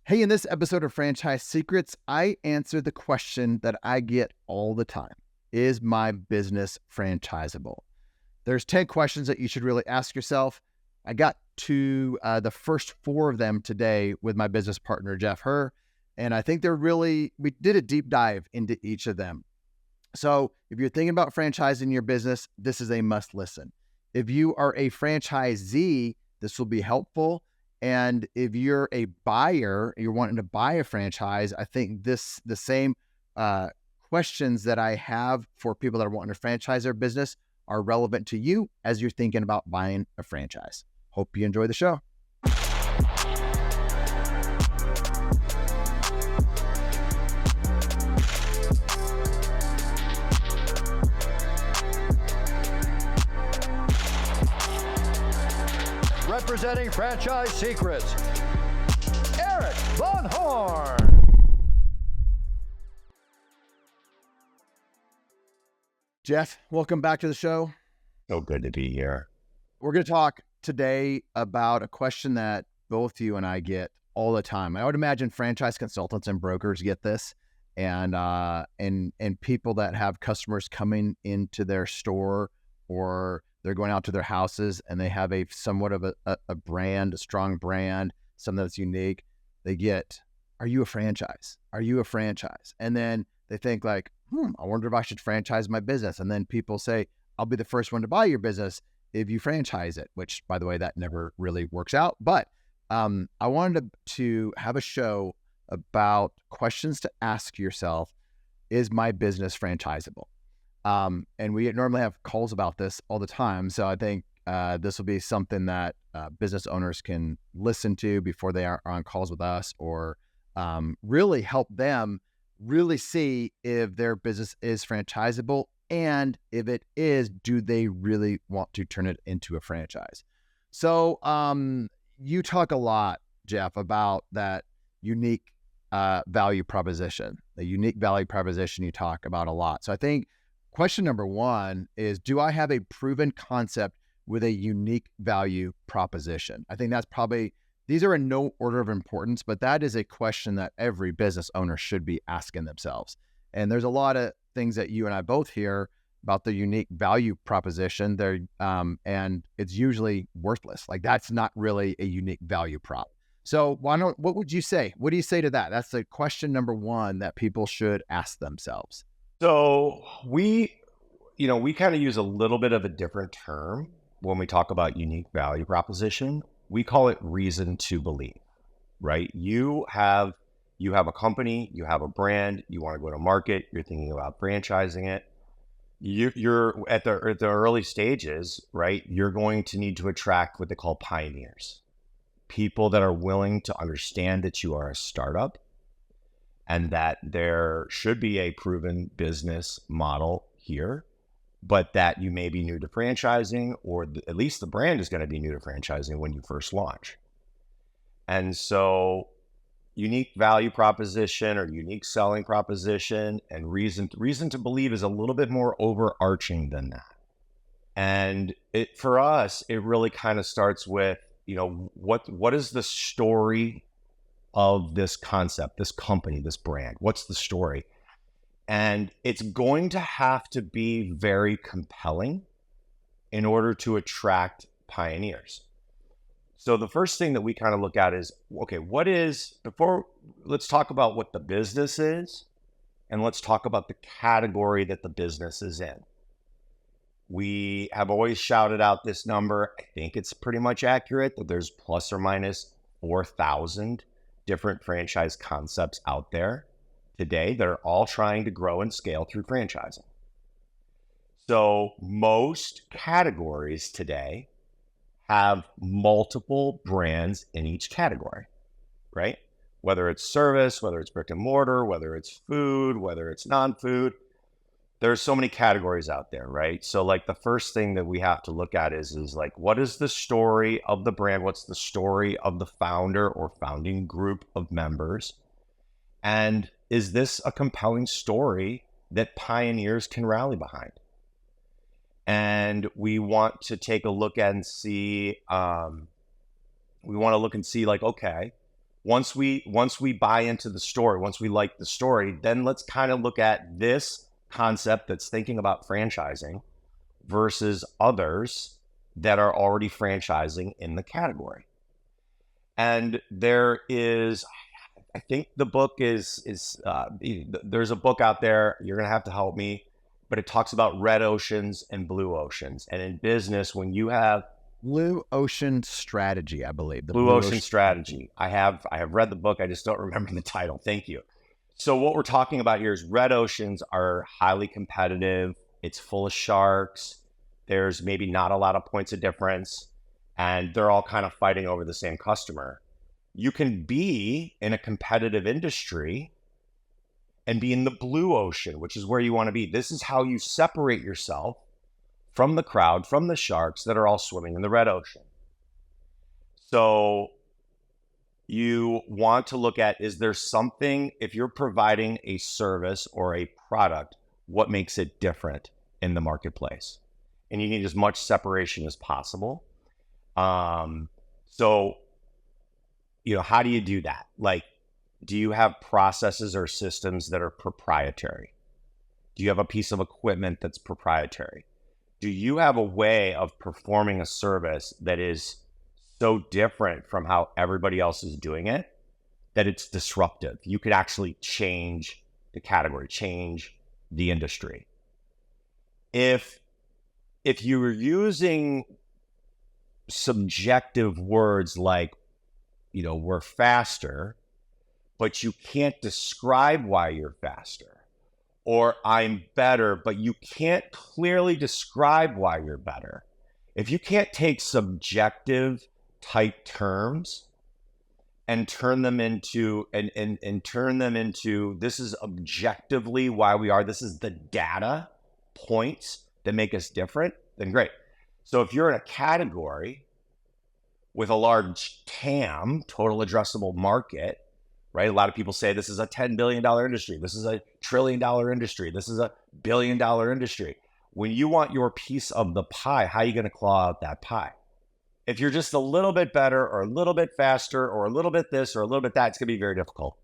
Hey, in this episode of Franchise Secrets, I answer the question that I get all the time. Is my business franchisable? There's 10 questions that you should really ask yourself. I got to the first 4 of them today with my business partner, Herr, and I think we did a deep dive into each of them. So if you're thinking about franchising your business, this is a must listen. If you are a franchisee, this will be helpful. And if you're a buyer, you're wanting to buy a franchise, I think the same questions that I have for people that are wanting to franchise their business are relevant to you as you're thinking about buying a franchise. Hope you enjoy the show. Representing Franchise Secrets, Erik Van Horn. Jeff, welcome back to the show. So good to be here. We're going to talk today about a question that both you and I get all the time. I would imagine franchise consultants and brokers get this, and people that have customers coming into their store, or they're going out to their houses and they have a somewhat of a brand, a strong brand, something that's unique. They get, are you a franchise? Are you a franchise? And then they think like, I wonder if I should franchise my business. And then people say, I'll be the first one to buy your business if you franchise it, which, by the way, that never really works out. But I wanted to have a show about questions to ask yourself. Is my business franchisable? And we normally have calls about this all the time. So I think this will be something that business owners can listen to before they are on calls with us, or really help them really see if their business is franchisable. And if it is, do they really want to turn it into a franchise? So you talk a lot, Jeff, about that unique value proposition. The unique value proposition you talk about a lot. So I think question number 1 is, do I have a proven concept with a unique value proposition? I think that's probably, these are in no order of importance, but that is a question that every business owner should be asking themselves. And there's a lot of things that you and I both hear about the unique value proposition there, and it's usually worthless. Like, that's not really a unique value prop. So what would you say? What do you say to that? That's the question number 1 that people should ask themselves. So we kind of use a little bit of a different term when we talk about unique value proposition. We call it reason to believe, right? You have a company, you have a brand, you want to go to market, you're thinking about franchising it. You're at the early stages, right? You're going to need to attract what they call pioneers, people that are willing to understand that you are a startup and that there should be a proven business model here, but that you may be new to franchising, or at least the brand is going to be new to franchising when you first launch. And so unique value proposition or unique selling proposition and reason to believe is a little bit more overarching than that. And for us, it really kind of starts with, what is the story of this concept, this company, this brand? What's the story? And it's going to have to be very compelling in order to attract pioneers. So the first thing that we kind of look at is, okay, let's talk about what the business is, and let's talk about the category that the business is in. We have always shouted out this number. I think it's pretty much accurate that there's plus or minus 4,000 different franchise concepts out there today that are all trying to grow and scale through franchising. So most categories today have multiple brands in each category, right? Whether it's service, whether it's brick and mortar, whether it's food, whether it's non-food, there's so many categories out there, right? So like the first thing that we have to look at is like, what is the story of the brand? What's the story of the founder or founding group of members? And is this a compelling story that pioneers can rally behind? And we want to take a look and see, like, okay, Once we buy into the story, once we like the story, then let's kind of look at this concept that's thinking about franchising versus others that are already franchising in the category. And there is, I think the book is there's a book out there, you're going to have to help me, but it talks about red oceans and blue oceans. And in business, when you have Blue Ocean Strategy, I believe. The Blue Ocean Strategy. I have read the book. I just don't remember the title. Thank you. So what we're talking about here is red oceans are highly competitive. It's full of sharks. There's maybe not a lot of points of difference, and they're all kind of fighting over the same customer. You can be in a competitive industry and be in the blue ocean, which is where you want to be. This is how you separate yourself from the crowd, from the sharks that are all swimming in the red ocean. So you want to look at, is there something, if you're providing a service or a product, what makes it different in the marketplace? And you need as much separation as possible. So, how do you do that? Like, do you have processes or systems that are proprietary? Do you have a piece of equipment that's proprietary? Do you have a way of performing a service that is so different from how everybody else is doing it that it's disruptive? You could actually change the category, change the industry. If you were using subjective words like, we're faster, but you can't describe why you're faster, or I'm better, but you can't clearly describe why you're better. If you can't take subjective type terms and turn them into this is objectively why we are, this is the data points that make us different, then great. So if you're in a category with a large TAM, total addressable market, right? A lot of people say this is a $10 billion industry. This is a $1 trillion industry. This is a $1 billion industry. When you want your piece of the pie, how are you going to claw out that pie? If you're just a little bit better or a little bit faster or a little bit this or a little bit that, it's going to be very difficult.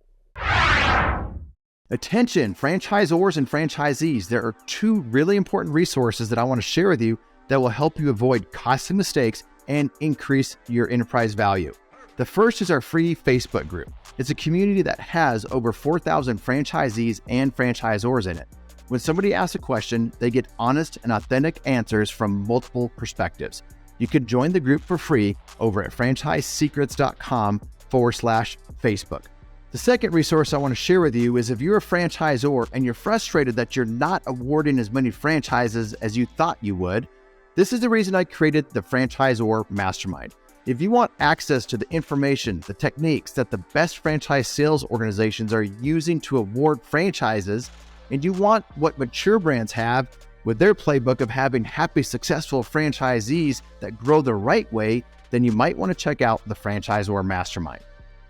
Attention, franchisors and franchisees. There are two really important resources that I want to share with you that will help you avoid costly mistakes and increase your enterprise value. The first is our free Facebook group. It's a community that has over 4,000 franchisees and franchisors in it. When somebody asks a question, they get honest and authentic answers from multiple perspectives. You can join the group for free over at franchisesecrets.com/Facebook. The second resource I want to share with you is if you're a franchisor and you're frustrated that you're not awarding as many franchises as you thought you would, this is the reason I created the Franchisor Mastermind. If you want access to the information, the techniques that the best franchise sales organizations are using to award franchises, and you want what mature brands have with their playbook of having happy, successful franchisees that grow the right way, then you might want to check out the Franchisor Mastermind.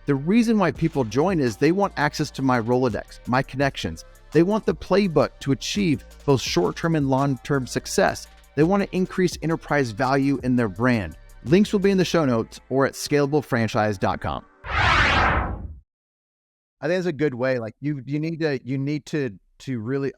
The reason why people join is they want access to my Rolodex, my connections. They want the playbook to achieve both short-term and long-term success. They want to increase enterprise value in their brand. Links will be in the show notes or at scalablefranchise.com. I think it's a good way. Like you need to really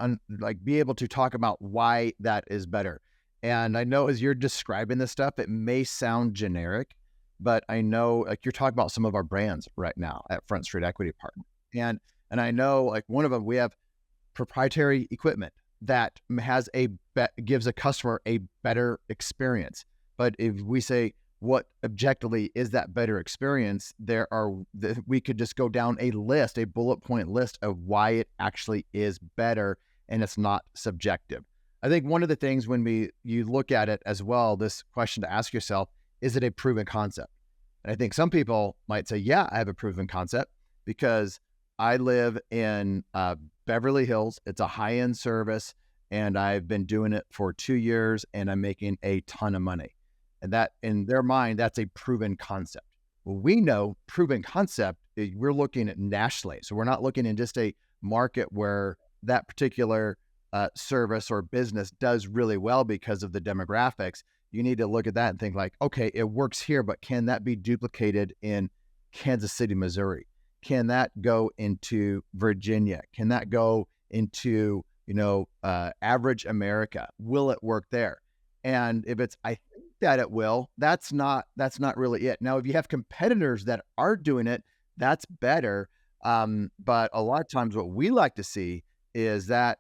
be able to talk about why that is better. And I know as you're describing this stuff, it may sound generic, but I know like you're talking about some of our brands right now at Front Street Equity Partner. And I know like one of them, we have proprietary equipment that gives a customer a better experience. But if we say what objectively is that better experience, we could just go down a bullet point list of why it actually is better, and it's not subjective. I think one of the things when you look at it as well, this question to ask yourself, is it a proven concept? And I think some people might say, yeah, I have a proven concept because I live in Beverly Hills. It's a high-end service, and I've been doing it for 2 years, and I'm making a ton of money. And that, in their mind, that's a proven concept. Well, we know proven concept, we're looking at nationally. So we're not looking in just a market where that particular service or business does really well because of the demographics. You need to look at that and think like, okay, it works here, but can that be duplicated in Kansas City, Missouri? Can that go into Virginia? Can that go into, average America? Will it work there? And if it's, I think that it will, that's not really it. Now, if you have competitors that are doing it, that's better. But a lot of times what we like to see is that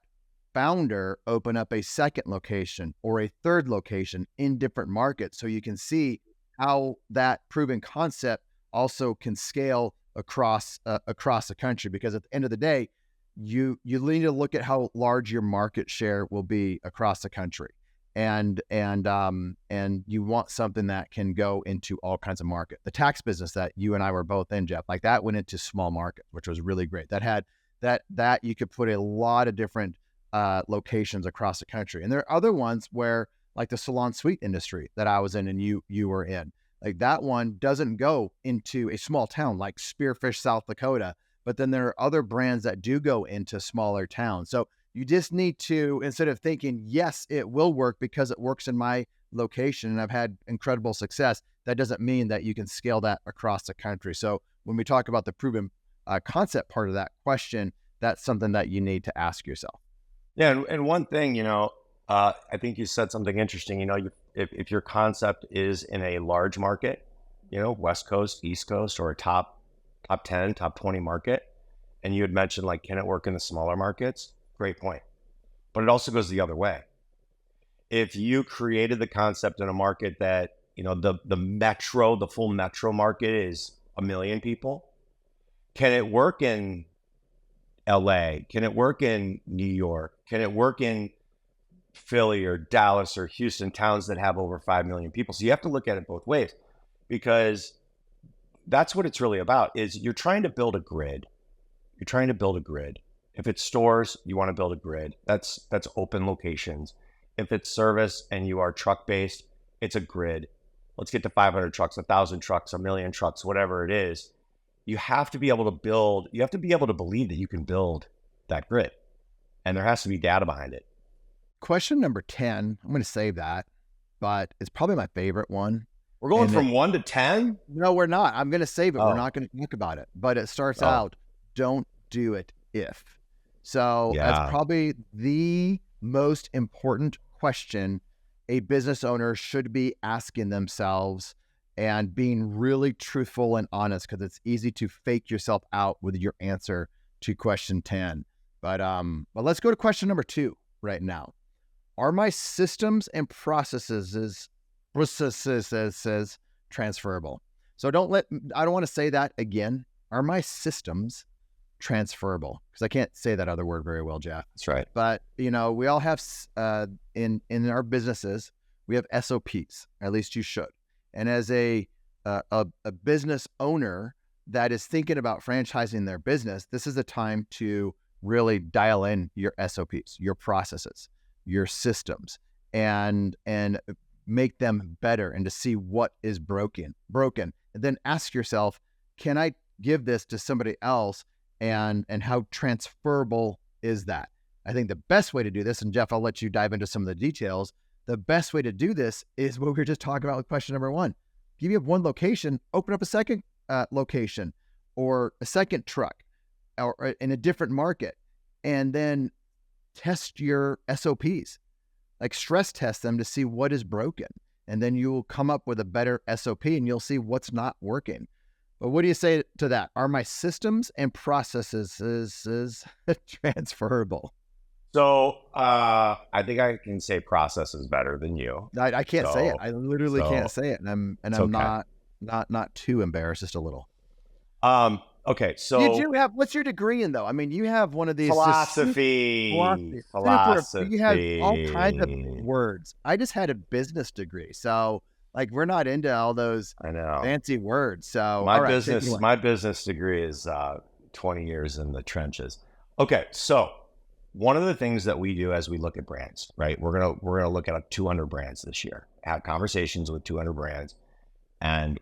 founder open up a second location or a third location in different markets. So you can see how that proven concept also can scale across the country, because at the end of the day, you need to look at how large your market share will be across the country. And you want something that can go into all kinds of market. The tax business that you and I were both in, Jeff, like that went into small market, which was really great. That had that you could put a lot of different locations across the country. And there are other ones where, like the salon suite industry that I was in and you were in, like that one doesn't go into a small town like Spearfish, South Dakota, but then there are other brands that do go into smaller towns. So you just need to, instead of thinking, yes, it will work because it works in my location and I've had incredible success, that doesn't mean that you can scale that across the country. So when we talk about the proven concept part of that question, that's something that you need to ask yourself. Yeah. And one thing, I think you said something interesting. If your concept is in a large market, West Coast, East Coast, or a top 10, top 20 market, and you had mentioned, like, can it work in the smaller markets? Great point. But it also goes the other way. If you created the concept in a market that, the full metro market is 1 million people, can it work in LA? Can it work in New York? Can it work in Philly or Dallas or Houston, towns that have over 5 million people? So you have to look at it both ways, because that's what it's really about, is you're trying to build a grid. You're trying to build a grid. If it's stores, you want to build a grid. That's open locations. If it's service and you are truck-based, it's a grid. Let's get to 500 trucks, 1,000 trucks, 1 million trucks, whatever it is. You have to be able to believe that you can build that grid. And there has to be data behind it. Question number 10, I'm going to save that, but it's probably my favorite one. We're going from 1 to 10? No, we're not. I'm going to save it. We're not going to talk about it. But it starts out, don't do it if. So that's probably the most important question a business owner should be asking themselves, and being really truthful and honest, because it's easy to fake yourself out with your answer to question 10. But let's go to question number 2 right now. Are my systems and processes transferable? So I don't want to say that again. Are my systems transferable? Because I can't say that other word very well, Jeff. That's right. But we all have in our businesses, we have SOPs. At least you should. And as a business owner that is thinking about franchising their business, this is the time to really dial in your SOPs, your processes, your systems, and make them better, and to see what is broken. And then ask yourself, can I give this to somebody else? And how transferable is that? I think the best way to do this, and Jeff, I'll let you dive into some of the details. The best way to do this is what we were just talking about with question number 1. If you have one location, open up a second location or a second truck or in a different market, and then test your SOPs, like stress test them to see what is broken. And then you will come up with a better SOP and you'll see what's not working. But what do you say to that? Are my systems and processes transferable? So I think I can say process is better than you. I can't say it. I literally can't say it, and I'm okay. not too embarrassed, just a little. Okay, so you do have, what's your degree in though? I mean, you have one of these philosophy. You have all kinds of words. I just had a business degree, so like we're not into all those fancy words. So my business degree is 20 years in the trenches. Okay, so one of the things that we do as we look at brands, right? We're gonna look at 200 brands this year, have conversations with 200 brands, and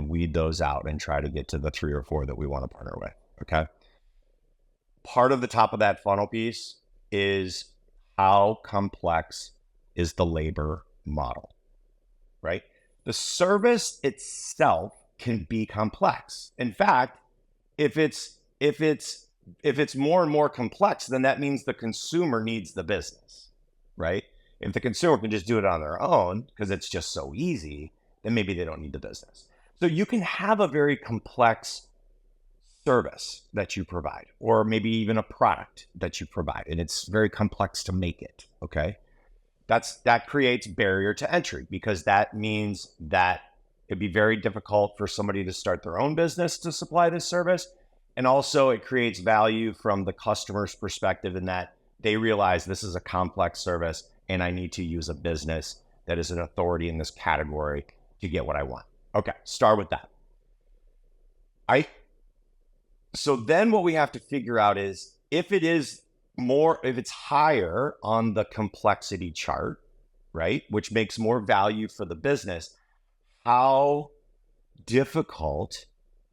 weed those out and try to get to the 3 or 4 that we want to partner with. Okay. Part of the top of that funnel piece is how complex is the labor model, right? The service itself can be complex. In fact, if it's more and more complex, then that means the consumer needs the business, right? If the consumer can just do it on their own because it's just so easy, then maybe they don't need the business. So you can have a very complex service that you provide, or maybe even a product that you provide, and it's very complex to make it, okay? That creates barrier to entry, because that means that it'd be very difficult for somebody to start their own business to supply this service. And also it creates value from the customer's perspective in that they realize this is a complex service and I need to use a business that is an authority in this category to get what I want. Okay, start with that. So then what we have to figure out is if it's higher on the complexity chart, right, which makes more value for the business, how difficult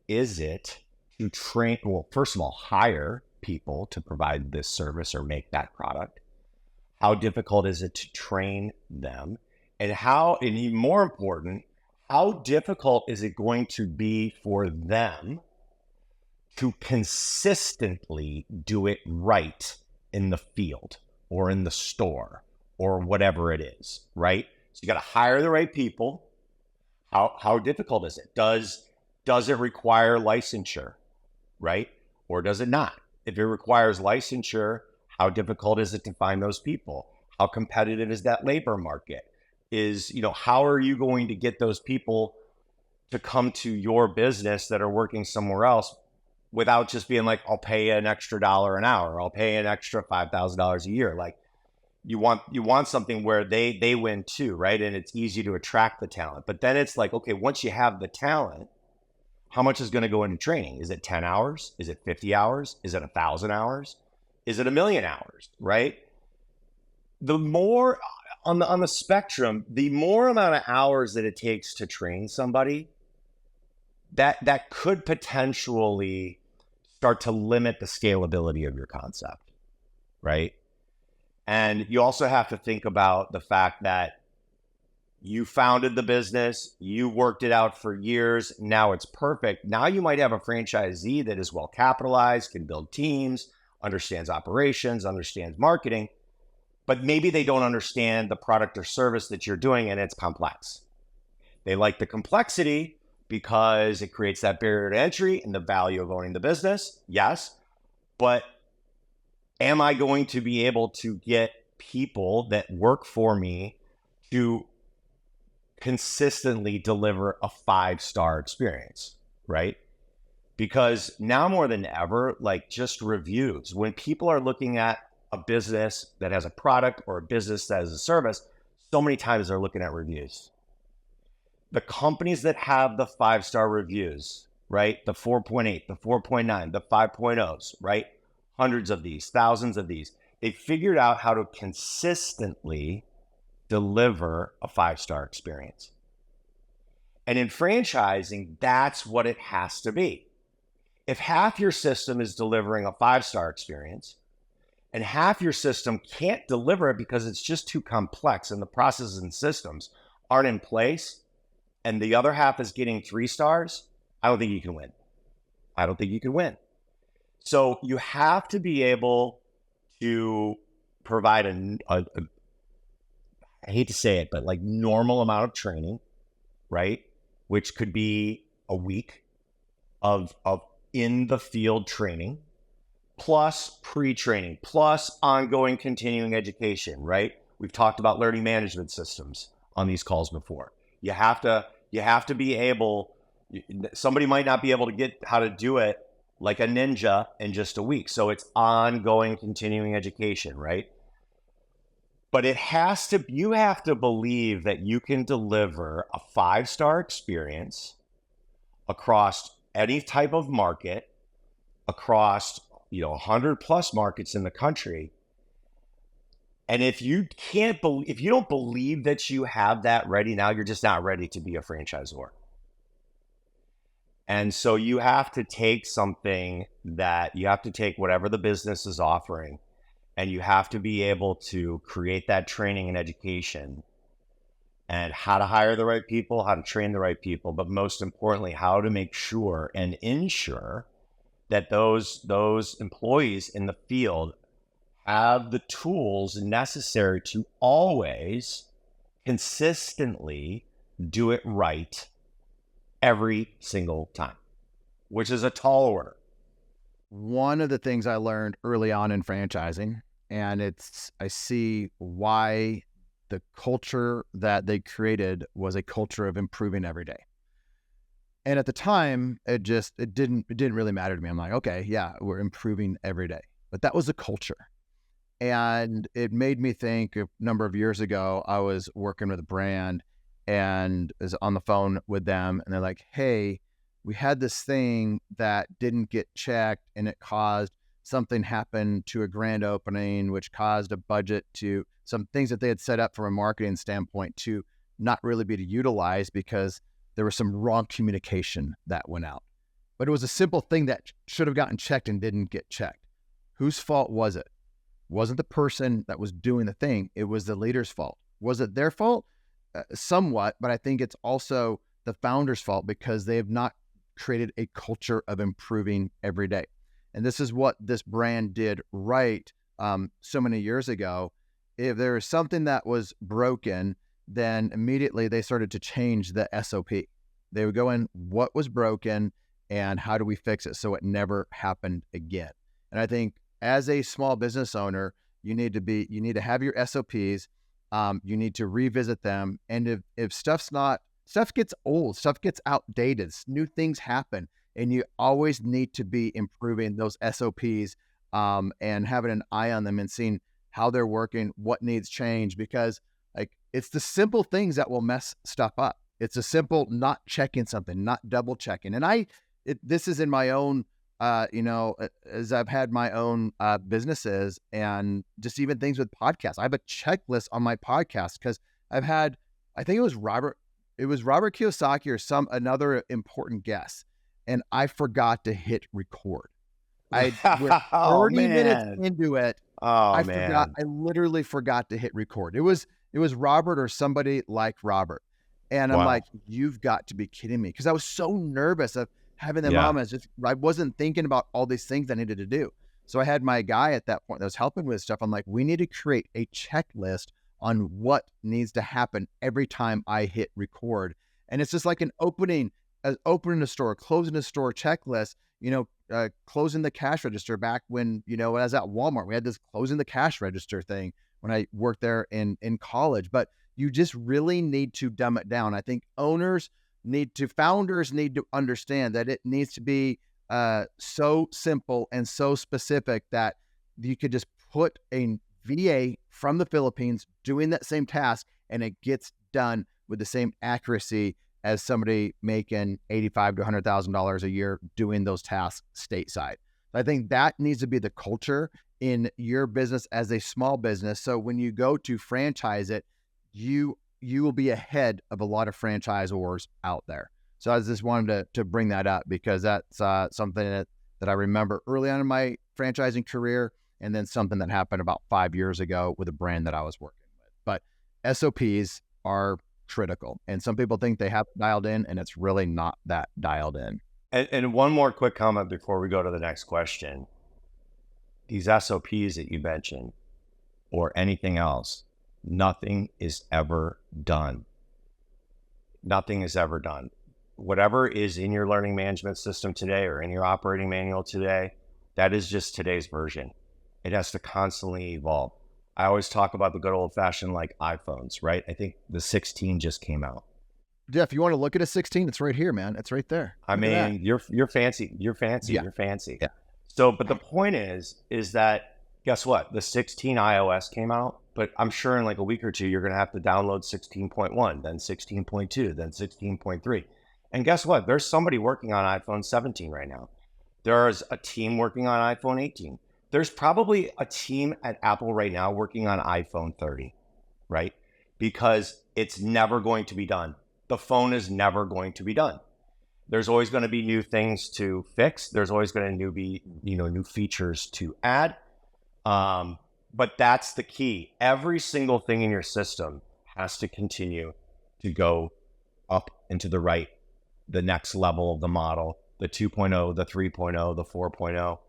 is it to train? Well, first of all, hire people to provide this service or make that product. How difficult is it to train them? And even more important, how difficult is it going to be for them to consistently do it right in the field or in the store or whatever it is, right? So you got to hire the right people. How difficult is it? Does it require licensure, right? Or does it not? If it requires licensure, how difficult is it to find those people? How competitive is that labor market? How are you going to get those people to come to your business that are working somewhere else without just being like, I'll pay you an extra $1 an hour, I'll pay an extra $5,000 a year? Like, you want something where they win too, right? And it's easy to attract the talent. But then it's like, okay, once you have the talent, how much is going to go into training? Is it 10 hours? Is it 50 hours? Is it 1,000 hours? Is it 1,000,000 hours, right? The more on the spectrum, the more amount of hours that it takes to train somebody, that could potentially start to limit the scalability of your concept, right? And you also have to think about the fact that you founded the business, you worked it out for years, now it's perfect. Now you might have a franchisee that is well capitalized, can build teams, understands operations, understands marketing, but maybe they don't understand the product or service that you're doing, and it's complex. They like the complexity because it creates that barrier to entry and the value of owning the business, yes, but am I going to be able to get people that work for me to consistently deliver a 5-star experience, right? Because now more than ever, like just reviews, when people are looking at a business that has a product or a business that has a service, so many times they're looking at reviews. The companies that have the 5-star reviews, right? The 4.8, the 4.9, the 5.0s, right? Hundreds of these, thousands of these. They figured out how to consistently deliver a 5-star experience. And in franchising, that's what it has to be. If half your system is delivering a 5-star experience and half your system can't deliver it because it's just too complex and the processes and systems aren't in place, and the other half is getting 3 stars, I don't think you can win. So you have to be able to provide I hate to say it, but like normal amount of training, right? Which could be a week of in the field training, plus pre-training, plus ongoing continuing education, right? We've talked about learning management systems on these calls before. You have to be able, somebody might not be able to get how to do it like a ninja in just a week. So it's ongoing continuing education, right? But you have to believe that you can deliver a 5-star experience across any type of market, across 100 plus markets in the country. And if you don't believe that you have that ready now, you're just not ready to be a franchisor. And so you have to take whatever the business is offering, and you have to be able to create that training and education and how to hire the right people, how to train the right people, but most importantly, how to make sure and ensure that those employees in the field have the tools necessary to always consistently do it right every single time, which is a tall order. One of the things I learned early on in franchising, and I see why the culture that they created was a culture of improving every day. And at the time, it didn't really matter to me. I'm like, okay, yeah, we're improving every day. But that was a culture. And it made me think a number of years ago, I was working with a brand and was on the phone with them, and they're like, hey, we had this thing that didn't get checked, and it caused something happened to a grand opening, which caused a budget to some things that they had set up from a marketing standpoint to not really be utilized because there was some wrong communication that went out. But it was a simple thing that should have gotten checked and didn't get checked. Whose fault was it? Wasn't the person that was doing the thing. It was the leader's fault. Was it their fault? Somewhat, but I think it's also the founder's fault because they have not created a culture of improving every day. And this is what this brand did right so many years ago. If there was something that was broken, then immediately they started to change the SOP. They would go in, what was broken and how do we fix it so it never happened again? And I think as a small business owner, you need to have your SOPs. You need to revisit them. And if stuff gets old, stuff gets outdated, new things happen, and you always need to be improving those SOPs and having an eye on them and seeing how they're working, what needs change, because like it's the simple things that will mess stuff up. It's a simple not checking something, not double checking. And this is in my own, as I've had my own businesses and just even things with podcasts. I have a checklist on my podcast because I think it was Robert Kiyosaki or another important guest, and I forgot to hit record. We're 30 minutes into it. I literally forgot to hit record. It was Robert or somebody like Robert. And I'm like, you've got to be kidding me. Because I was so nervous of having the moments. I wasn't thinking about all these things I needed to do. So I had my guy at that point that was helping with stuff. I'm like, we need to create a checklist on what needs to happen every time I hit record. And it's just like opening a store, closing a store checklist, closing the cash register back when, I was at Walmart. We had this closing the cash register thing when I worked there in college. But you just really need to dumb it down. I think founders need to understand that it needs to be so simple and so specific that you could just put a VA from the Philippines doing that same task and it gets done with the same accuracy as somebody making $85,000 to $100,000 a year doing those tasks stateside. I think that needs to be the culture in your business as a small business. So when you go to franchise it, you will be ahead of a lot of franchisors out there. So I just wanted to bring that up because that's something that I remember early on in my franchising career, and then something that happened about 5 years ago with a brand that I was working with. But SOPs are critical, and some people think they have dialed in, and it's really not that dialed in. And one more quick comment before we go to the next question. These SOPs that you mentioned, or anything else, nothing is ever done. Nothing is ever done. Whatever is in your learning management system today or in your operating manual today, that is just today's version. It has to constantly evolve. I always talk about the good old fashioned like iPhones, right? I think the 16 just came out. Jeff, you want to look at a 16? It's right here, man. It's right there. I mean, you're fancy. You're fancy. Yeah. You're fancy. Yeah. So, but the point is that guess what? The 16 iOS came out, but I'm sure in like a week or two, you're going to have to download 16.1, then 16.2, then 16.3. And guess what? There's somebody working on iPhone 17 right now. There's a team working on iPhone 18. There's probably a team at Apple right now working on iPhone 30, right? Because it's never going to be done. The phone is never going to be done. There's always going to be new things to fix. There's always going to be new features to add. But that's the key. Every single thing in your system has to continue to go up into the next level of the model, the 2.0, the 3.0, the 4.0.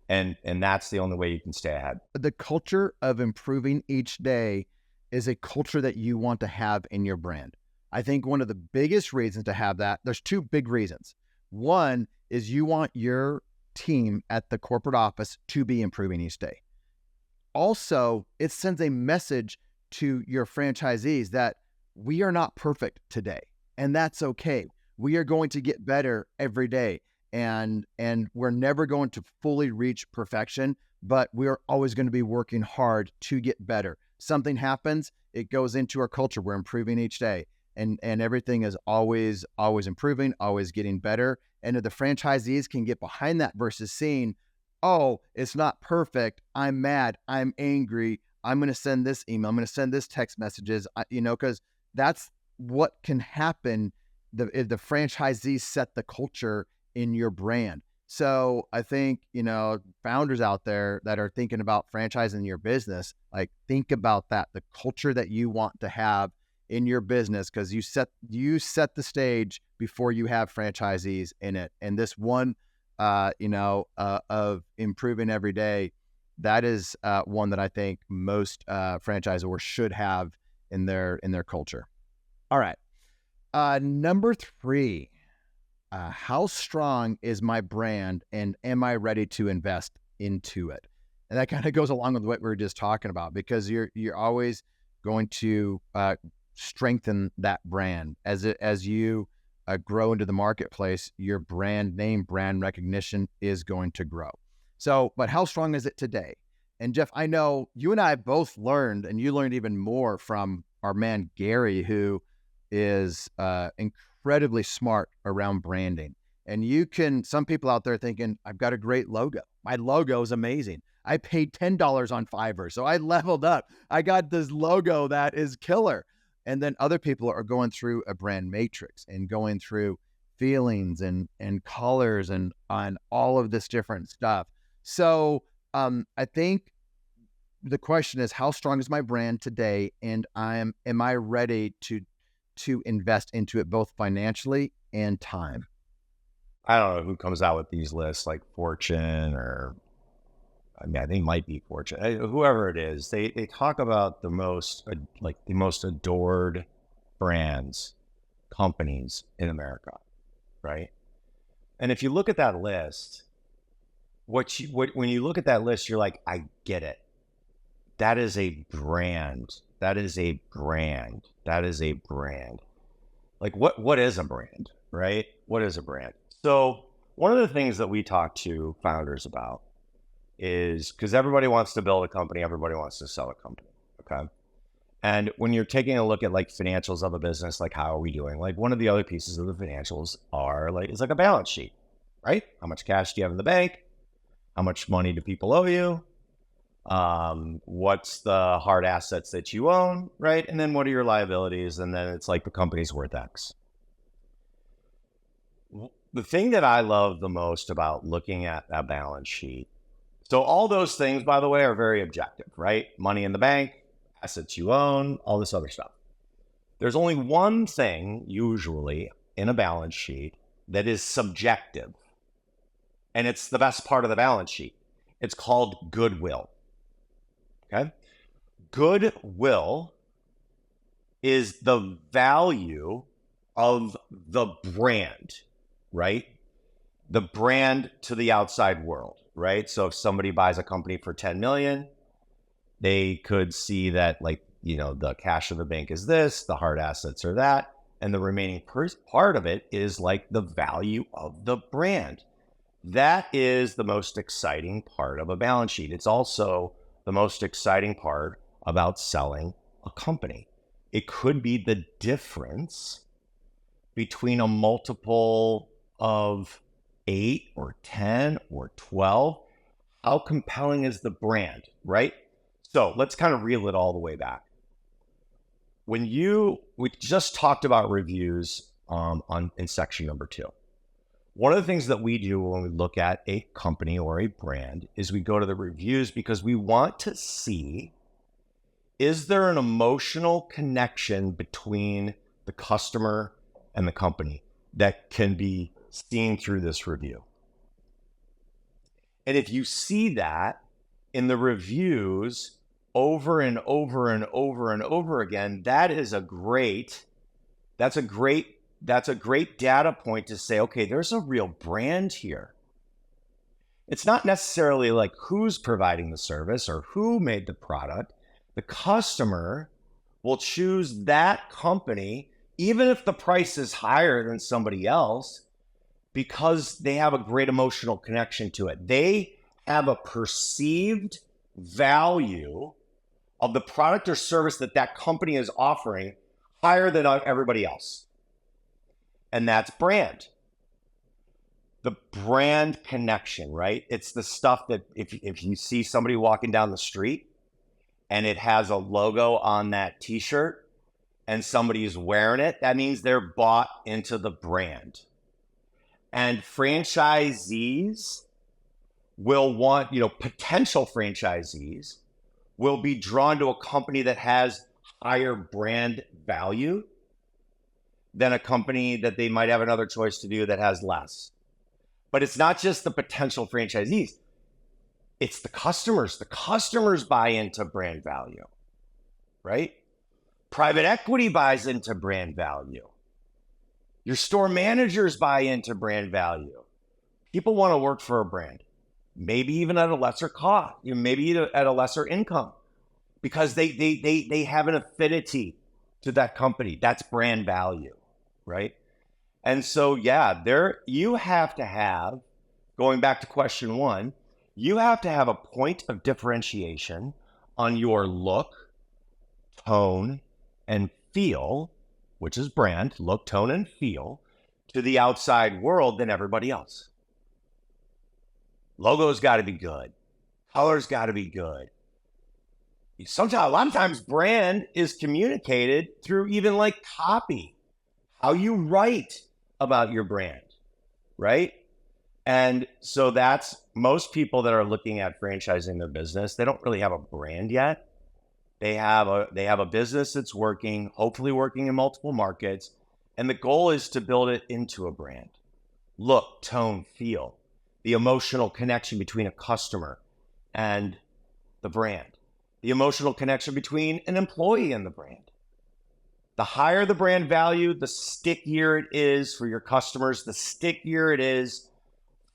And that's the only way you can stay ahead. The culture of improving each day is a culture that you want to have in your brand. I think one of the biggest reasons to have that, there's two big reasons. One is you want your team at the corporate office to be improving each day. Also, it sends a message to your franchisees that we are not perfect today, and that's okay. We are going to get better every day, and we're never going to fully reach perfection, but we are always going to be working hard to get better. Something happens, it goes into our culture. We're improving each day, and everything is always improving, always getting better. And if the franchisees can get behind that versus seeing, oh, it's not perfect, I'm mad, I'm angry, I'm going to send this email, I'm going to send this text messages, because that's what can happen if the franchisees set the culture in your brand. So I think, founders out there that are thinking about franchising your business, like think about that, the culture that you want to have in your business, because you set the stage before you have franchisees in it. And this one, of improving every day, that is one that I think most franchisors should have in their culture. All right. Number 3, how strong is my brand, and am I ready to invest into it? And that kind of goes along with what we were just talking about, because you're always going to strengthen that brand as you grow into the marketplace. Your brand name, brand recognition is going to grow. So, but how strong is it today? And Jeff, I know you and I both learned, and you learned even more from our man Gary, who is incredibly smart around branding. And some people out there thinking, I've got a great logo. My logo is amazing. I paid $10 on Fiverr, so I leveled up. I got this logo that is killer. And then other people are going through a brand matrix and going through feelings and colors and on all of this different stuff. So I think the question is, how strong is my brand today? And am I ready to invest into it, both financially and time? I don't know who comes out with these lists, like Fortune, or I think it might be Fortune, whoever it is. They talk about the most adored brands, companies in America, right? And if you look at that list, when you look at that list, you're like, I get it. That is a brand. That is a brand. That is a brand. Like what is a brand, right? What is a brand? So one of the things that we talk to founders about is, because everybody wants to build a company, everybody wants to sell a company, okay? And when you're taking a look at like financials of a business, like how are we doing? Like one of the other pieces of the financials is like a balance sheet, right? How much cash do you have in the bank? How much money do people owe you? What's the hard assets that you own, right? And then what are your liabilities? And then it's like the company's worth X. The thing that I love the most about looking at that balance sheet, so all those things, by the way, are very objective, right? Money in the bank, assets you own, all this other stuff. There's only one thing usually in a balance sheet that is subjective, and it's the best part of the balance sheet. It's called goodwill. Okay? Goodwill is the value of the brand, right? The brand to the outside world, right? So if somebody buys a company for 10 million, they could see that, like, the cash in the bank is this, the hard assets are that, and the remaining part of it is like the value of the brand. That is the most exciting part of a balance sheet. It's also the most exciting part about selling a company. It could be the difference between a multiple of 8 or 10 or 12. How compelling is the brand, right? So let's kind of reel it all the way back. We just talked about reviews in section number 2. One of the things that we do when we look at a company or a brand is we go to the reviews, because we want to see, is there an emotional connection between the customer, and the company that can be seen through this review. And if you see that in the reviews over and over and over and over again, that's a great data point to say, okay, there's a real brand here. It's not necessarily like who's providing the service or who made the product. The customer will choose that company, even if the price is higher than somebody else, because they have a great emotional connection to it. They have a perceived value of the product or service that that company is offering higher than everybody else. And that's brand. The brand connection, right? It's the stuff that if you see somebody walking down the street and it has a logo on that t-shirt and somebody is wearing it, that means they're bought into the brand. And franchisees will want, potential franchisees will be drawn to a company that has higher brand value than a company that they might have another choice to do that has less. But it's not just the potential franchisees. It's the customers. The customers buy into brand value, right? Private equity buys into brand value. Your store managers buy into brand value. People want to work for a brand, maybe even at a lesser cost, maybe at a lesser income, because they have an affinity to that company. That's brand value, right? And so, you have to have, going back to question one, you have to have a point of differentiation on your look, tone, and feel, which is brand, look, tone, and feel, to the outside world than everybody else. Logo's got to be good. Color's got to be good. Sometimes, a lot of times, brand is communicated through even like copy, how you write about your brand, right? And so that's most people that are looking at franchising their business. They don't really have a brand yet. They have a business that's working, hopefully working in multiple markets, and the goal is to build it into a brand. Look, tone, feel, the emotional connection between a customer and the brand, the emotional connection between an employee and the brand. The higher the brand value, the stickier it is for your customers, the stickier it is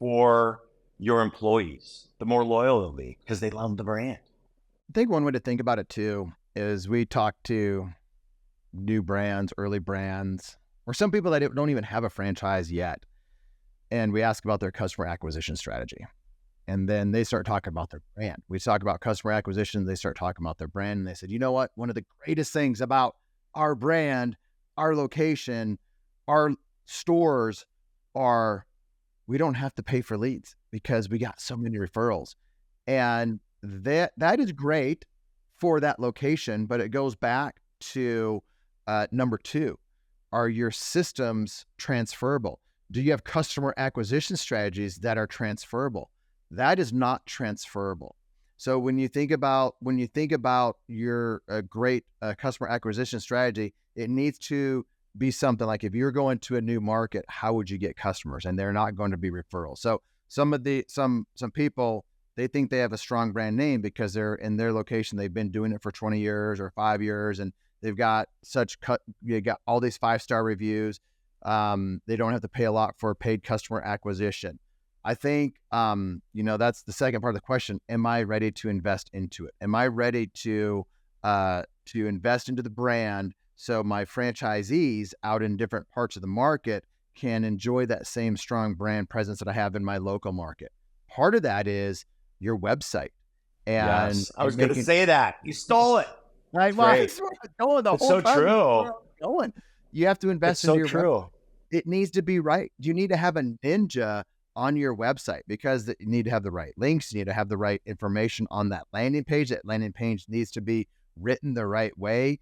for your employees, the more loyal they'll be because they love the brand. I think one way to think about it too is we talk to new brands, early brands, or some people that don't even have a franchise yet. And we ask about their customer acquisition strategy. And then they start talking about their brand. We talk about customer acquisition. They start talking about their brand. And they said, you know what? One of the greatest things about our brand, our location, our stores are we don't have to pay for leads because we got so many referrals. And that is great for that location, but it goes back to number two. Are your systems transferable? Do you have customer acquisition strategies that are transferable? That is not transferable. So when you think about your great customer acquisition strategy, it needs to be something like if you're going to a new market, how would you get customers? And they're not going to be referrals. So some people, they think they have a strong brand name because they're in their location. They've been doing it for 20 years or 5 years, and they've got you got all these 5-star reviews. They don't have to pay a lot for paid customer acquisition. I think, that's the second part of the question. Am I ready to invest into it? Am I ready to invest into the brand so my franchisees out in different parts of the market can enjoy that same strong brand presence that I have in my local market? Part of that is your website. And yes, I was going to say that. You stole it. Right, it's so true. You have to invest into your website. It needs to be right. You need to have a ninja on your website because you need to have the right links. You need to have the right information on that landing page. That landing page needs to be written the right way.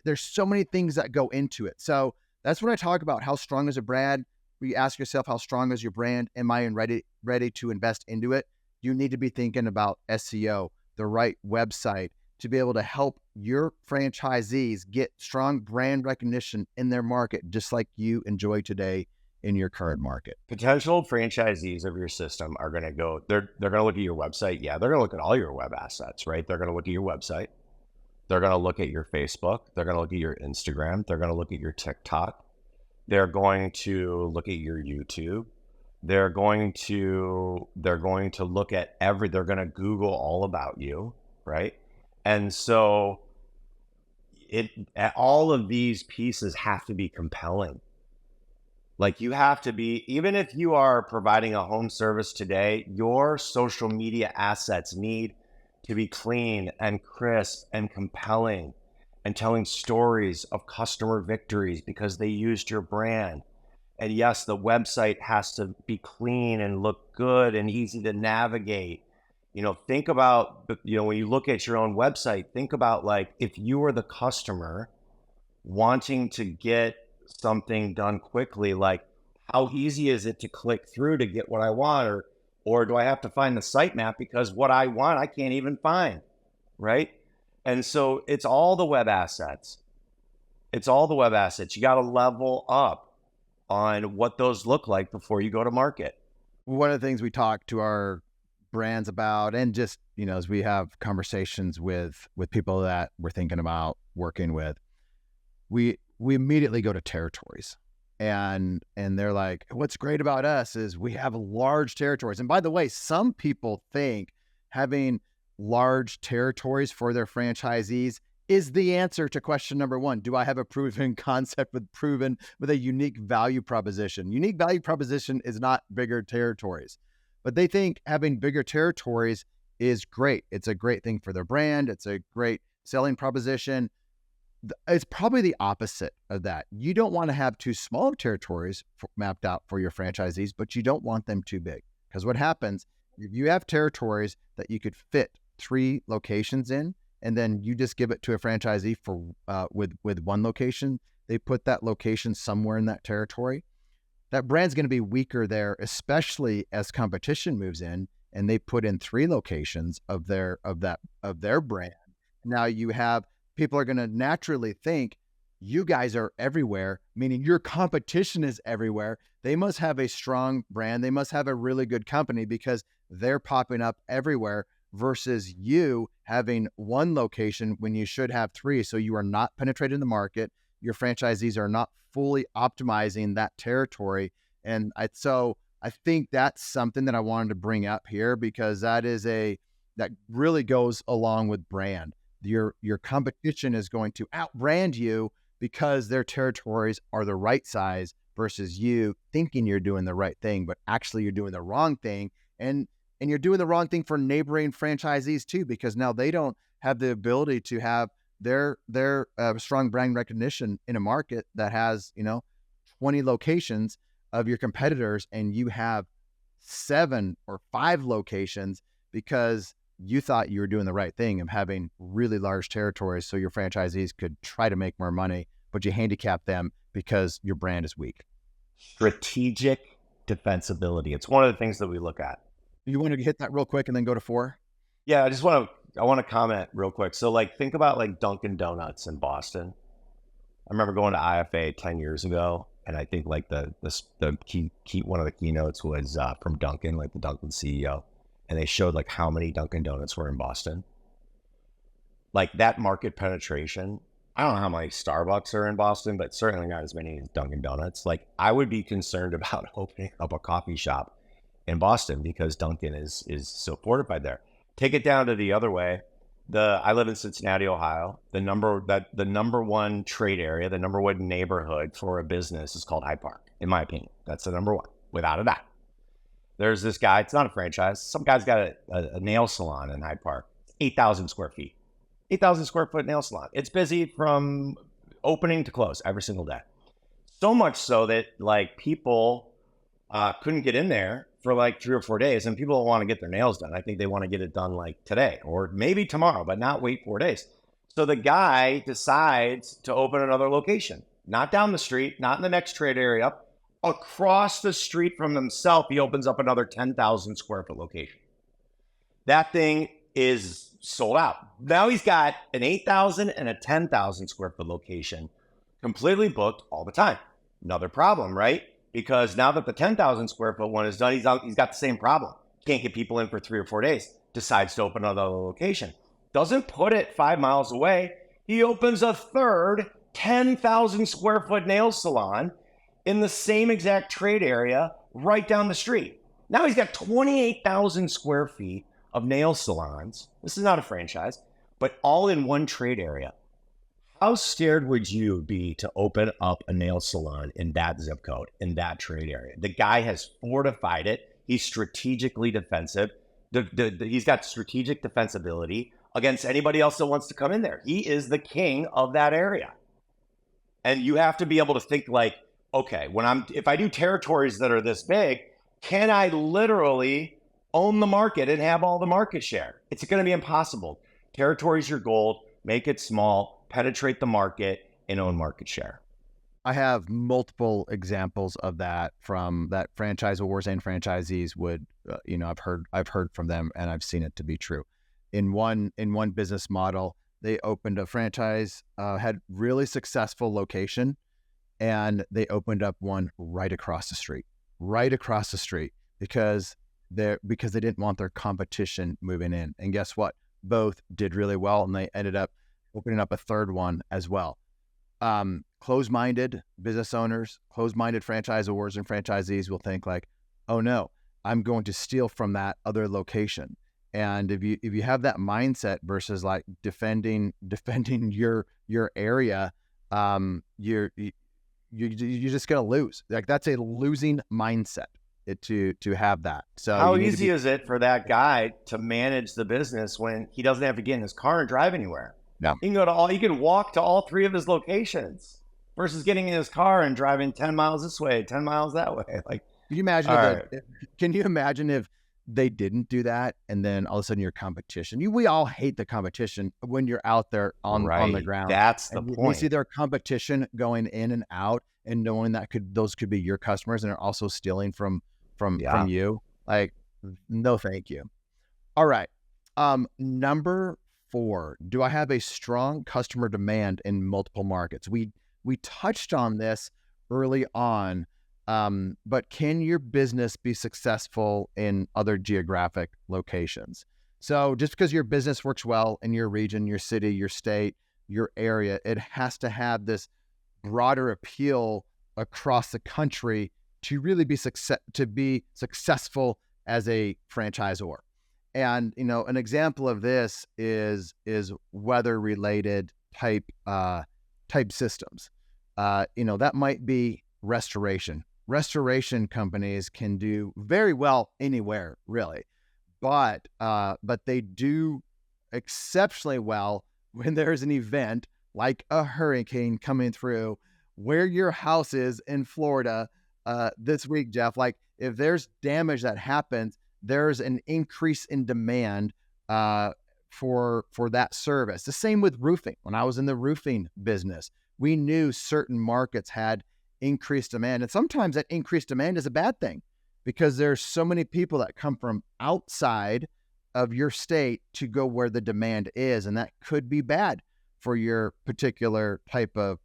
There's so many things that go into it. So that's when I talk about how strong is a brand. You ask yourself, how strong is your brand? Am I ready to invest into it? You need to be thinking about SEO, the right website. to be able to help your franchisees get strong brand recognition in their market, just like you enjoy today in your current market? Potential franchisees of your system are going to go, they're going to look at your website. Yeah, they're going to look at all your web assets, right? They're going to look at your website. They're going to look at your Facebook. They're going to look at your Instagram. They're going to look at your TikTok. They're going to look at your YouTube. They're going to look at they're going to Google all about you, right? And so all of these pieces have to be compelling. Like, you have to be, even if you are providing a home service today, your social media assets need to be clean and crisp and compelling and telling stories of customer victories because they used your brand. And yes, the website has to be clean and look good and easy to navigate. Think about, when you look at your own website, think about, like, if you were the customer wanting to get something done quickly, like, how easy is it to click through to get what I want? Or do I have to find the sitemap because what I want, I can't even find, right? And so it's all the web assets. You got to level up on what those look like before you go to market. One of the things we talk to our brands about, and just, as we have conversations with people that we're thinking about working with, we immediately go to territories. And they're like, what's great about us is we have large territories. And by the way, some people think having large territories for their franchisees is the answer to question number one. Do I have a proven concept with a unique value proposition? Unique value proposition is not bigger territories, but they think having bigger territories is great. It's a great thing for their brand. It's a great selling proposition. It's probably the opposite of that. You don't want to have too small territories mapped out for your franchisees, but you don't want them too big. Because what happens, if you have territories that you could fit 3 locations in, and then you just give it to a franchisee for with 1 location, they put that location somewhere in that territory, that brand's going to be weaker there, especially as competition moves in and they put in 3 locations of their brand. Now you have people are going to naturally think you guys are everywhere, meaning your competition is everywhere. They must have a strong brand. They must have a really good company because they're popping up everywhere, versus you having 1 location when you should have 3. So you are not penetrating the market. Your franchisees are not fully optimizing that territory. And so I think that's something that I wanted to bring up here, because that really goes along with brand. Your competition is going to outbrand you because their territories are the right size versus you thinking you're doing the right thing, but actually you're doing the wrong thing. And you're doing the wrong thing for neighboring franchisees too, because now they don't have the ability to have their strong brand recognition in a market that has, 20 locations of your competitors, and you have 7 or 5 locations because you thought you were doing the right thing of having really large territories so your franchisees could try to make more money, but you handicap them because your brand is weak. Strategic defensibility. It's one of the things that we look at. You want to hit that real quick and then go to 4? Yeah, I want to comment real quick. So, like, think about like Dunkin' Donuts in Boston. I remember going to IFA 10 years ago, and I think like the key one of the keynotes was from Dunkin', like the Dunkin' CEO, and they showed like how many Dunkin' Donuts were in Boston. Like, that market penetration, I don't know how many Starbucks are in Boston, but certainly not as many as Dunkin' Donuts. Like, I would be concerned about opening up a coffee shop in Boston because Dunkin' is so fortified there. Take it down to the other way. I live in Cincinnati, Ohio. The number 1 trade area, the number 1 neighborhood for a business is called Hyde Park, in my opinion. That's the number 1, without a doubt. There's this guy, it's not a franchise. Some guy's got a nail salon in Hyde Park, 8,000 square feet. 8,000 square foot nail salon. It's busy from opening to close every single day. So much so that like people couldn't get in there for like 3 or 4 days, and people don't want to get their nails done. I think they want to get it done like today or maybe tomorrow, but not wait 4 days. So the guy decides to open another location, not down the street, not in the next trade area, across the street from himself. He opens up another 10,000 square foot location. That thing is sold out. Now he's got an 8,000 and a 10,000 square foot location completely booked all the time. Another problem, right? Because now that the 10,000 square foot one is done, he's got the same problem. Can't get people in for 3 or 4 days. Decides to open another location. Doesn't put it 5 miles away. He opens a third 10,000 square foot nail salon in the same exact trade area right down the street. Now he's got 28,000 square feet of nail salons. This is not a franchise, but all in one trade area. How scared would you be to open up a nail salon in that zip code, in that trade area? The guy has fortified it. He's strategically defensive. He's got strategic defensibility against anybody else that wants to come in there. He is the king of that area. And you have to be able to think like, okay, if I do territories that are this big, can I literally own the market and have all the market share? It's going to be impossible. Territory's your gold. Make it small, penetrate the market, and own market share. I have multiple examples of that from that franchisors and franchisees would, I've heard from them and I've seen it to be true. In one business model, they opened a franchise, had really successful location, and they opened up one right across the street, because they didn't want their competition moving in. And guess what? Both did really well, and they ended up opening up a third one as well. Closed-minded business owners, closed-minded franchisors and franchisees will think like, oh no, I'm going to steal from that other location. And if you have that mindset versus like defending your area, you're just gonna lose. Like that's a losing mindset to have that. So how easy is it for that guy to manage the business when he doesn't have to get in his car and drive anywhere? No. He can walk to all 3 of his locations versus getting in his car and driving 10 miles this way, 10 miles that way. Like, can you imagine if they didn't do that, and then all of a sudden your competition? We all hate the competition when you're out there on the ground. That's the point. You see their competition going in and out, and knowing that those could be your customers, and are also stealing from you. Like, no, thank you. All right, number 4. Do I have a strong customer demand in multiple markets? We touched on this early on. But can your business be successful in other geographic locations? So just because your business works well in your region, your city, your state, your area, it has to have this broader appeal across the country to really be successful as a franchisor. And, an example of this is weather related type systems. That might be restoration. Restoration companies can do very well anywhere, really, but they do exceptionally well when there's an event like a hurricane coming through where your house is in Florida this week, Jeff. Like, if there's damage that happens, there's an increase in demand for that service. The same with roofing. When I was in the roofing business, we knew certain markets had increased demand. And sometimes that increased demand is a bad thing, because there's so many people that come from outside of your state to go where the demand is. And that could be bad for your particular type of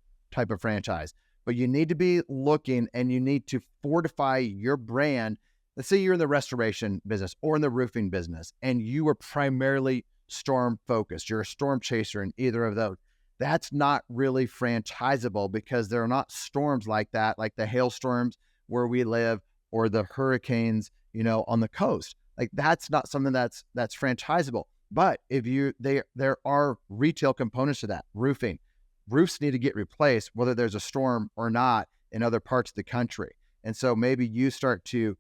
franchise. But you need to be looking, and you need to fortify your brand. Let's say you're in the restoration business or in the roofing business, and you are primarily storm focused. You're a storm chaser in either of those. That's not really franchisable, because there are not storms like that, like the hailstorms where we live, or the hurricanes, on the coast. Like, that's not something that's franchisable. But there are retail components to that. Roofs need to get replaced, whether there's a storm or not, in other parts of the country. And so maybe you start to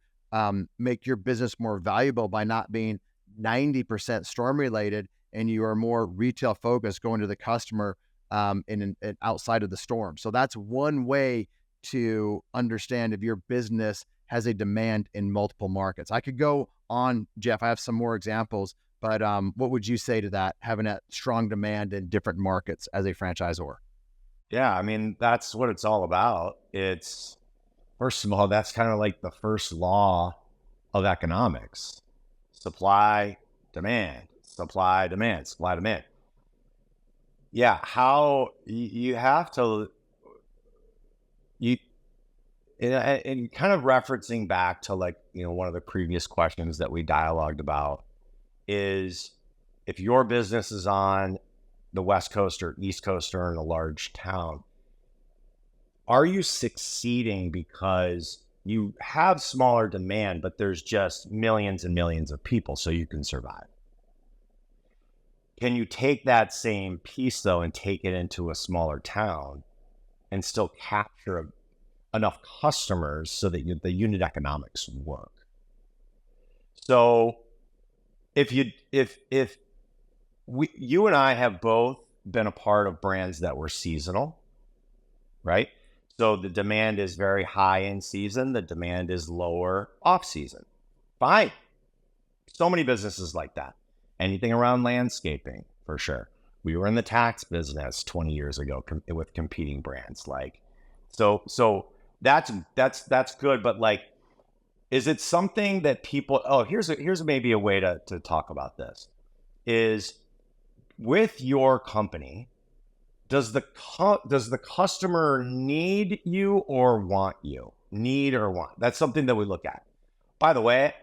make your business more valuable by not being 90% storm related, and you are more retail focused, going to the customer in outside of the storm. So that's one way to understand if your business has a demand in multiple markets. I could go on, Jeff. I have some more examples, but what would you say to that, having that strong demand in different markets as a franchisor? Yeah, I mean, that's what it's all about. It's, first of all, that's kind of like the first law of economics: supply, demand. supply, demand, supply, demand. Yeah, how you have to, and kind of referencing back to like, one of the previous questions that we dialogued about is if your business is on the West Coast or East Coast or in a large town, are you succeeding because you have smaller demand, but there's just millions and millions of people so you can survive? Can you take that same piece though and take it into a smaller town and still capture enough customers so that the unit economics work? So you and I have both been a part of brands that were seasonal, right? So the demand is very high in season, the demand is lower off season. Fine. So many businesses like that. Anything around landscaping, for sure. We were in the tax business 20 years ago with competing brands. Like, so that's good. But like, is it something that people, here's maybe a way to talk about this is with your company, does the customer need you or want you? Need or want? That's something that we look at. By the way,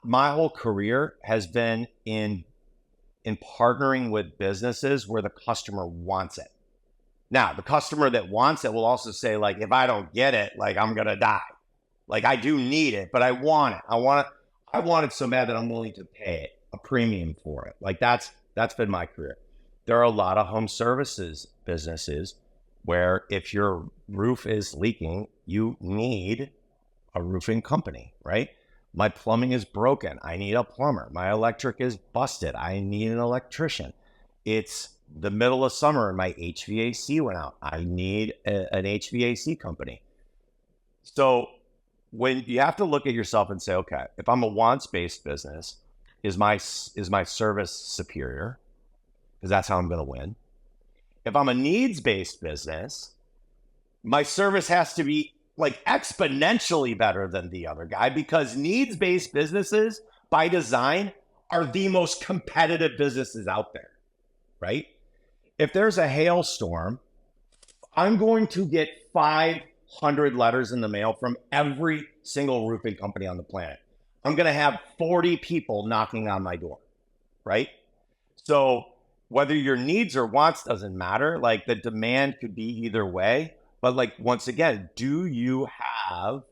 my whole career has been in partnering with businesses where the customer wants it. Now, the customer that wants it will also say, like, if I don't get it, like, I'm going to die. Like, I do need it, but I want it. I want it so bad that I'm willing to pay it, a premium for it. Like, that's been my career. There are a lot of home services businesses where if your roof is leaking, you need a roofing company, right? My plumbing is broken. I need a plumber. My electric is busted. I need an electrician. It's the middle of summer and my HVAC went out. I need an HVAC company. So when you have to look at yourself and say, okay, if I'm a wants-based business, is my service superior? Because that's how I'm going to win. If I'm a needs-based business, my service has to be like exponentially better than the other guy, because needs-based businesses by design are the most competitive businesses out there, right? If there's a hailstorm, I'm going to get 500 letters in the mail from every single roofing company on the planet. I'm going to have 40 people knocking on my door, right? So whether your needs or wants doesn't matter. Like, the demand could be either way. But like, once again, do you have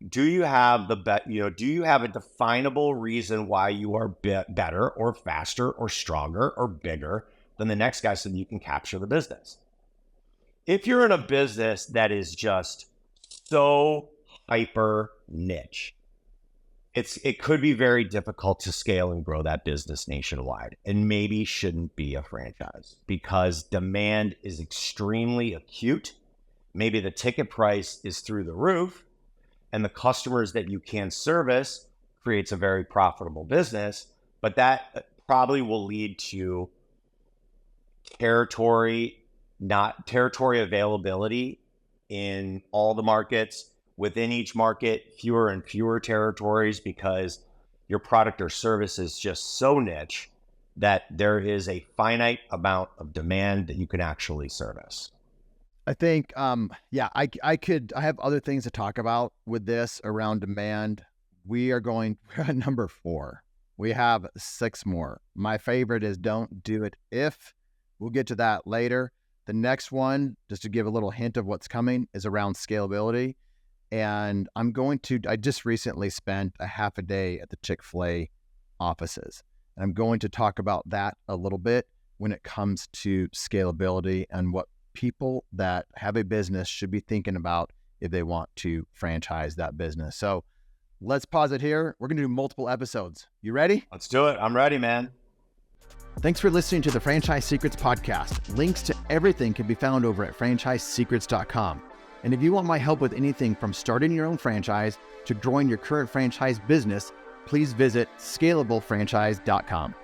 do you have a definable reason why you are better or faster or stronger or bigger than the next guy so that you can capture the business? If you're in a business that is just so hyper niche, it could be very difficult to scale and grow that business nationwide, and maybe shouldn't be a franchise because demand is extremely acute. Maybe the ticket price is through the roof, and the customers that you can service creates a very profitable business, but that probably will lead to territory availability in all the markets. Within each market, fewer and fewer territories, because your product or service is just so niche that there is a finite amount of demand that you can actually service. I think, I have other things to talk about with this around demand. We're at number 4. We have 6 more. My favorite is don't do it if. We'll get to that later. The next one, just to give a little hint of what's coming, is around scalability. And I just recently spent a half a day at the Chick-fil-A offices. And I'm going to talk about that a little bit when it comes to scalability and what people that have a business should be thinking about if they want to franchise that business. So let's pause it here. We're going to do multiple episodes. You ready? Let's do it. I'm ready, man. Thanks for listening to the Franchise Secrets podcast. Links to everything can be found over at franchisesecrets.com. And if you want my help with anything from starting your own franchise to growing your current franchise business, please visit scalablefranchise.com.